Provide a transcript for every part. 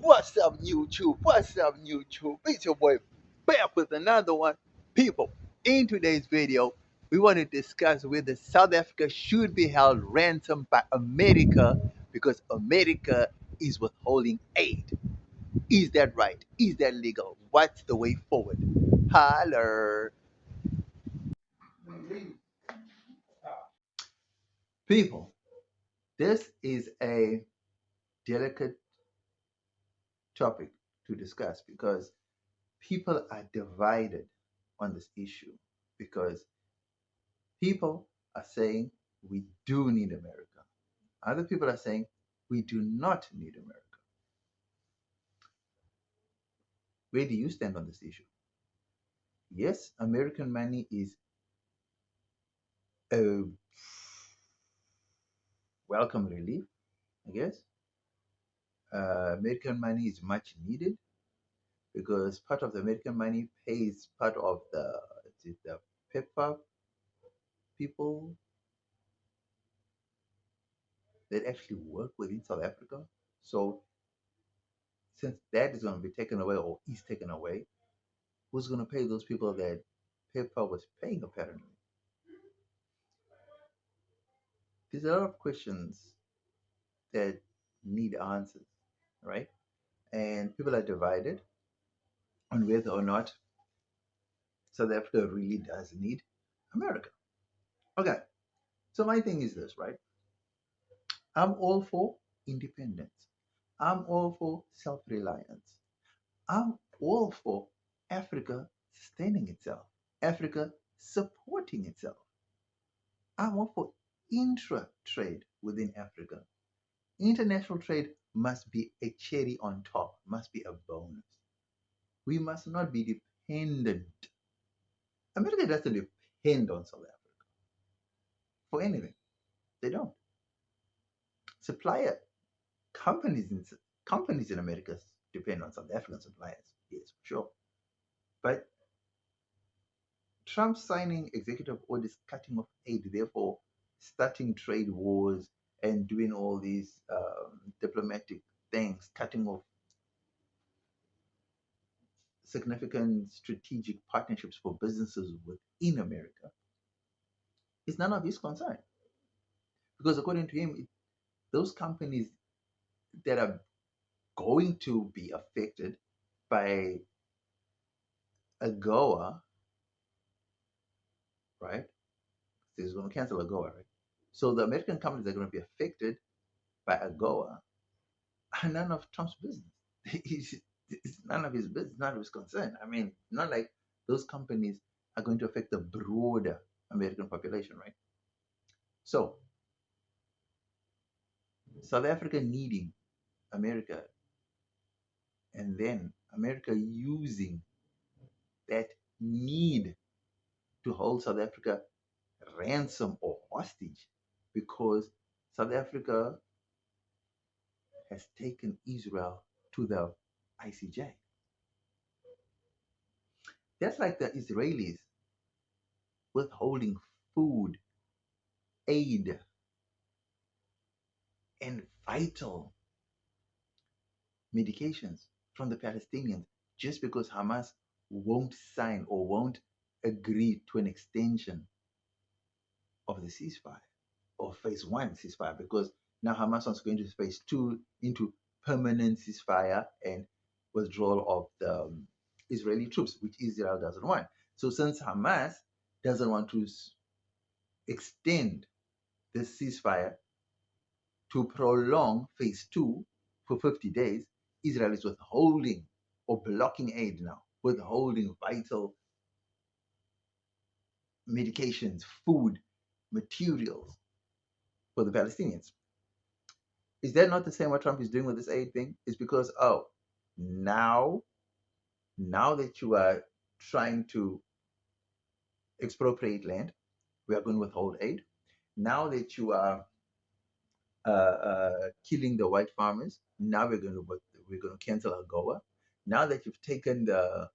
What's up, YouTube? What's up, YouTube? It's your boy back with another one. People, in today's video, we want to discuss whether South Africa should be held ransom by America because America is withholding aid. Is that right? Is that legal? What's the way forward? Holler. People, this is a delicate topic to discuss because people are divided on this issue because people are saying we do need America. Other people are saying we do not need America. Where do you stand on this issue? Yes, American money is a welcome relief, I guess. American money is much needed because part of the American money pays part of the PEPFAR people that actually work within South Africa. So since that is going to be taken away or is taken away, who's going to pay those people that PayPal was paying apparently? There's a lot of questions that need answers, right? And people are divided on whether or not South Africa really does need America. Okay, so my thing is this, right? I'm all for independence. I'm all for self reliance. I'm all for Africa sustaining itself, Africa supporting itself. I'm all for intra trade within Africa. International trade must be a cherry on top, must be a bonus. We must not be dependent. America doesn't depend on South Africa for anything. They don't. Supplier companies in companies in America depend on South African suppliers. Yes, for sure. But Trump signing executive orders cutting off aid, therefore starting trade wars and doing all these diplomatic things, cutting off significant strategic partnerships for businesses within America is none of his concern. Because according to him, those companies that are going to be affected by AGOA, right? He's going to cancel AGOA, right? So the American companies that are going to be affected by AGOA are none of Trump's business. It's none of his business, none of his concern. I mean, not like those companies are going to affect the broader American population, right? So South Africa needing America and then America using that need to hold South Africa ransom or hostage because South Africa has taken Israel to the ICJ. That's like the Israelis withholding food, aid, and vital medications from the Palestinians just because Hamas won't sign or won't agree to an extension of the ceasefire or phase one ceasefire because now Hamas wants to go into phase two into permanent ceasefire and withdrawal of the Israeli troops, which Israel doesn't want. So since Hamas doesn't want to extend this ceasefire to prolong phase two for 50 days, Israel is withholding or blocking aid now, withholding vital medications, food, materials for the Palestinians. Is that not the same what Trump is doing with this aid thing? It's because, oh, now, now that you are trying to expropriate land, we are going to withhold aid. Now that you are killing the white farmers, now we're going to cancel AGOA. Now that you've taken the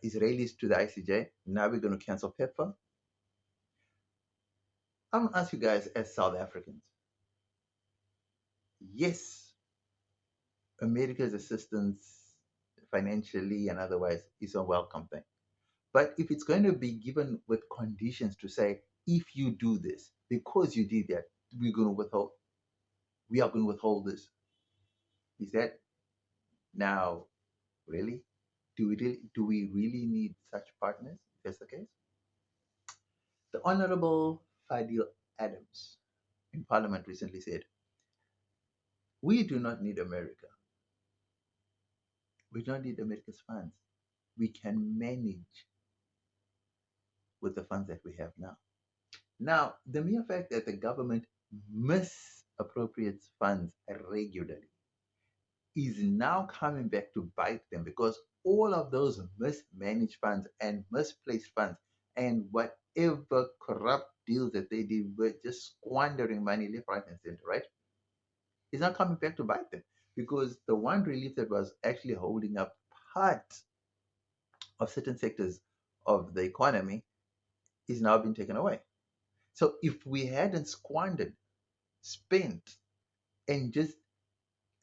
Israelis to the ICJ, now we're going to cancel PEPFAR. I'm going to ask you guys as South Africans. Yes, America's assistance financially and otherwise is a welcome thing. But if it's going to be given with conditions to say, if you do this, because you did that, we're going to withhold, we are going to withhold this. Is that now really? Do we really need such partners? If that's the case, the Honorable Fadil Adams in Parliament recently said, "We do not need America. We don't need America's funds. We can manage with the funds that we have now." Now, the mere fact that the government misappropriates funds regularly is now coming back to bite them, because all of those mismanaged funds and misplaced funds and whatever corrupt deals that they did were just squandering money left, right, and center, right? It's not coming back to bite them, because the one relief that was actually holding up part of certain sectors of the economy is now being taken away. So if we hadn't squandered, spent, and just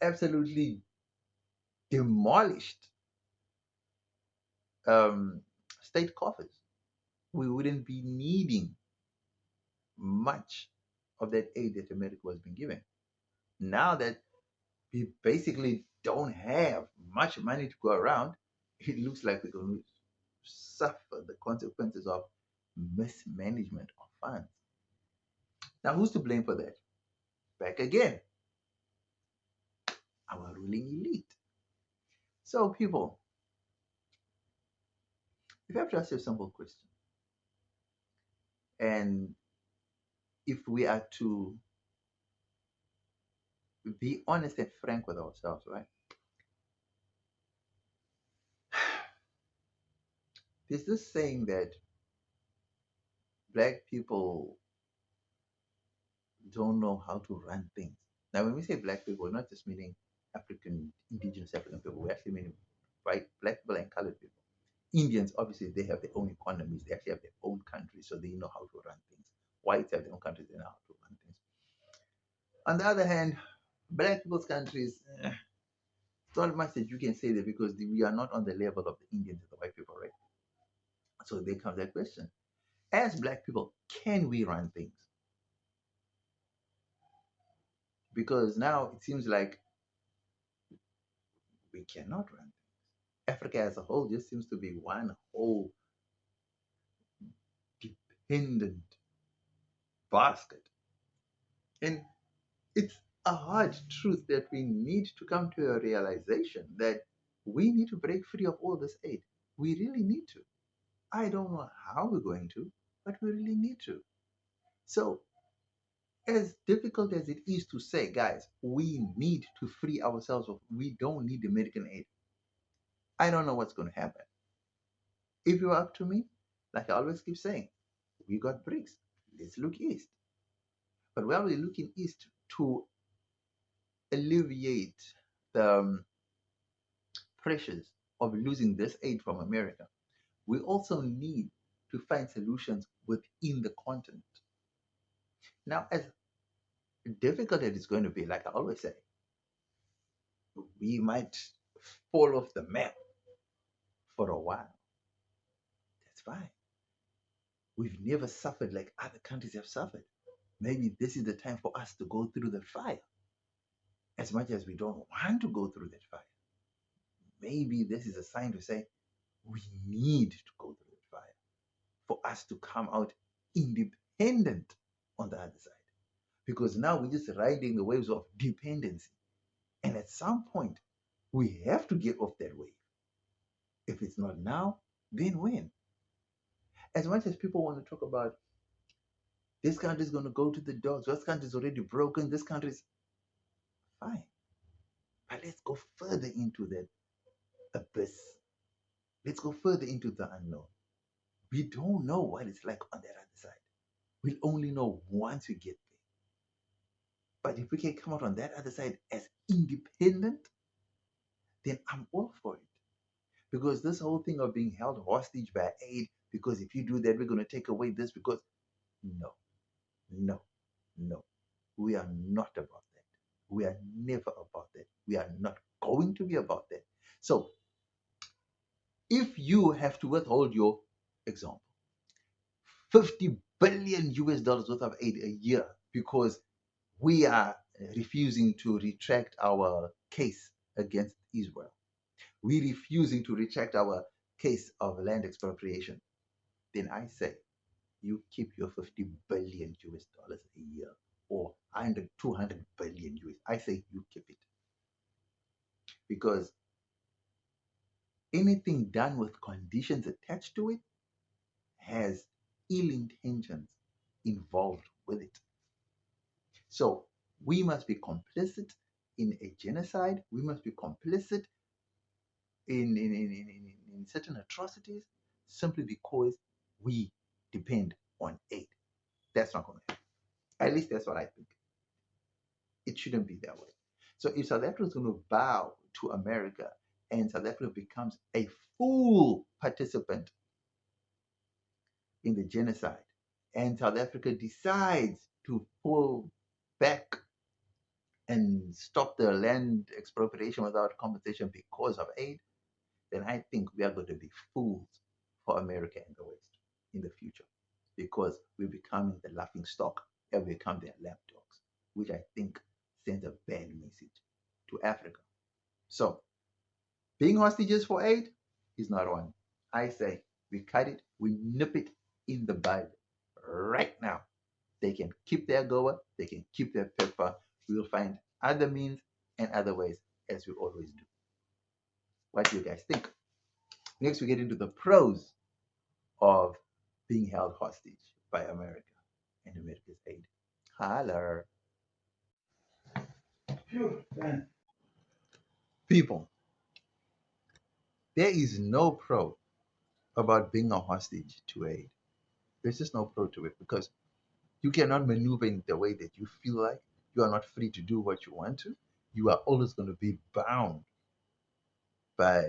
absolutely demolished um, state coffers, we wouldn't be needing much of that aid that America was being given. Now that we basically don't have much money to go around, it looks like we're going to suffer the consequences of mismanagement of funds. Now, who's to blame for that? Back again, our ruling elite. So, people, if you have to ask yourself a simple question, and if we are to be honest and frank with ourselves, right? There's this saying that black people don't know how to run things. Now, when we say black people, we're not just meaning indigenous African people. We actually mean white, black people and colored people. Indians, obviously, they have their own economies. They actually have their own countries, so they know how to run things. Whites have their own countries. They know how to run things. On the other hand, black people's countries, it's not much that you can say there, because we are not on the level of the Indians and the white people, right? So there comes that question. As black people, can we run things? Because now it seems like we cannot run things. Africa as a whole just seems to be one whole dependent basket. And it's a hard truth that we need to come to a realization that we need to break free of all this aid. We really need to. I don't know how we're going to, but we really need to. So, as difficult as it is to say, guys, we need to free ourselves of, we don't need American aid. I don't know what's going to happen. If it were up to me, like I always keep saying, we got BRICS. Let's look east. But while we're looking east to alleviate the pressures of losing this aid from America, we also need to find solutions within the continent. Now, as difficult as it's going to be, like I always say, we might fall off the map for a while. That's fine. We've never suffered like other countries have suffered. Maybe this is the time for us to go through the fire. As much as we don't want to go through that fire, maybe this is a sign to say we need to go through the fire for us to come out independent on the other side. Because now we're just riding the waves of dependency. And at some point, we have to get off that wave. If it's not now, then when? As much as people want to talk about this country is going to go to the dogs, this country is already broken, this country is fine. But let's go further into that abyss. Let's go further into the unknown. We don't know what it's like on that other side. We'll only know once we get there. But if we can come out on that other side as independent, then I'm all for it. Because this whole thing of being held hostage by aid, because if you do that, we're going to take away this, because no, no, no. We are not about that. We are never about that. We are not going to be about that. So if you have to withhold your example, 50 billion US dollars worth of aid a year because we are refusing to retract our case against Israel. We're refusing to retract our case of land expropriation. Then I say you keep your 50 billion US dollars a year or 100, 200 billion US. I say you keep it because anything done with conditions attached to it has ill intentions involved with it. So we must be complicit in a genocide. We must be complicit in certain atrocities simply because we depend on aid. That's not going to happen. At least that's what I think. It shouldn't be that way. So if South Africa is going to bow to America and South Africa becomes a full participant in the genocide, and South Africa decides to pull back and stop the land expropriation without compensation because of aid, then I think we are going to be fools for America and the West in the future because we're becoming the laughing stock and we become their lapdogs, which I think sends a bad message to Africa. So, being hostages for aid is not on. I say we cut it, we nip it in the bud right now. They can keep their goa, they can keep their pepper. We will find other means and other ways as we always do. What do you guys think? Next, we get into the pros of being held hostage by America and America's aid. Holler. Phew, man. People, there is no pro about being a hostage to aid. There's just no pro to it because you cannot maneuver in the way that you feel like. You are not free to do what you want to. You are always going to be bound by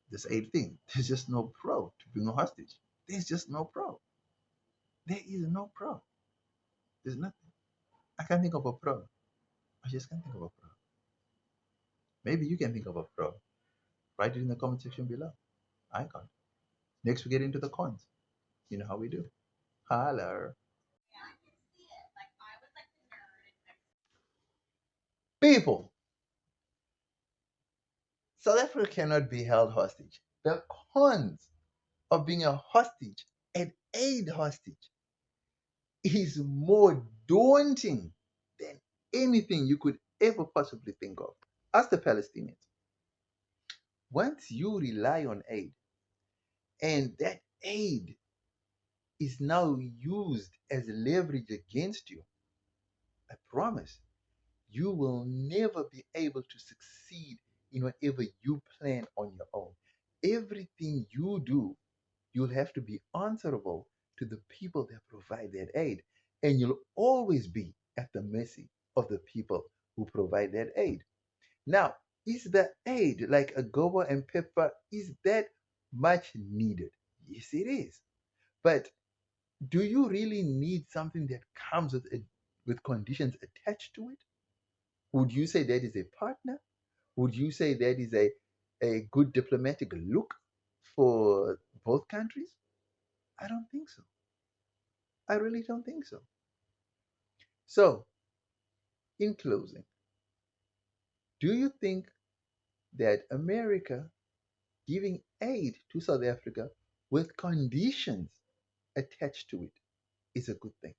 this aid thing. There's just no pro to being a hostage. There's just no pro. There is no pro. There's nothing. I can't think of a pro. I just can't think of a pro. Maybe you can think of a pro. Write it in the comment section below. I can't. Next, we get into the cons. You know how we do. Holler. People, South Africa cannot be held hostage. The cons of being a hostage, an aid hostage, is more daunting than anything you could ever possibly think of. Ask the Palestinians. Once you rely on aid, and that aid is now used as leverage against you, I promise you will never be able to succeed in whatever you plan on your own. Everything you do, you'll have to be answerable to the people that provide that aid. And you'll always be at the mercy of the people who provide that aid. Now, is the aid like a goba and pepper? Is that much needed? Yes, it is. But do you really need something that comes with conditions attached to it? Would you say that is a partner? Would you say that is a good diplomatic look for both countries? I don't think so. I really don't think so. So, in closing, do you think that America giving aid to South Africa with conditions attached to it is a good thing?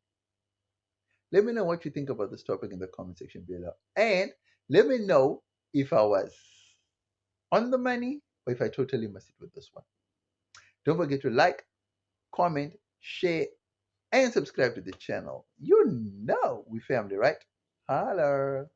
Let me know what you think about this topic in the comment section below. And let me know if I was on the money or if I totally missed it with this one. Don't forget to like, comment, share, and subscribe to the channel. You know we family, right? Holla!